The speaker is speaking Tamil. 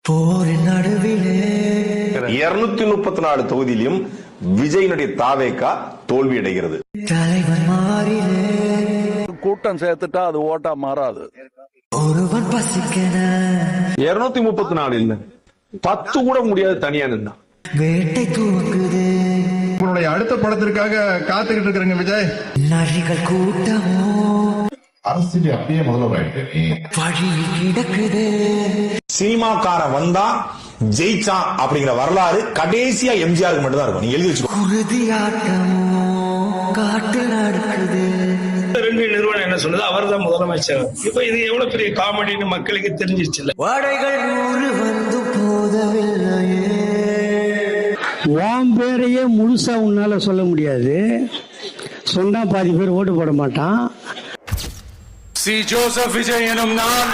போரின் நடுவிலே 234 தொகுதியிலும் விஜயினுடைய தாவேகா தோல்வி அடைகிறது. தலைவன் மாறிலே கூட்டம் சேர்த்துட்டா அது ஓட்டா மாறாது. ஒருவன் பசிக்கன 234 இல்ல 10 கூட முடியாது தனியா நின்னா. வேட்டை தூங்குது உங்களுடைய அடுத்த படத்திற்காக காத்துக்கிட்டு இருக்கிறங்க விஜய். நரிகள் கூட்டமோ அரசியல் அப்படியே முதல்வராயிட்டு வழியில் கிடக்குது. சினிமாக்கார வந்தா ஜெயிச்சான் அப்படிங்கிற வரலாறு கடைசியா எம்ஜிஆருக்கு மட்டும் தான் இருக்கும். நீங்க எழுதி வச்சுக்கோ. குருதி ஆட்டமோ காட்டு நடக்குது. ரெண்டு நிறுவனம் என்ன சொல்லுது, அவர் தான் முதலமைச்சர். இப்ப இது எவ்வளவு பெரிய காமெடின்னு மக்களுக்கு தெரிஞ்சிருச்சு இல்ல. வாடைகள் 100 வந்து போதவில்லையே. உன் பேரையே முழுசா உன்னால சொல்ல முடியாது. சொன்னா பாதி பேர் ஓட்டு போட மாட்டான். சி ஜோசப் விஜய் எனும் நான்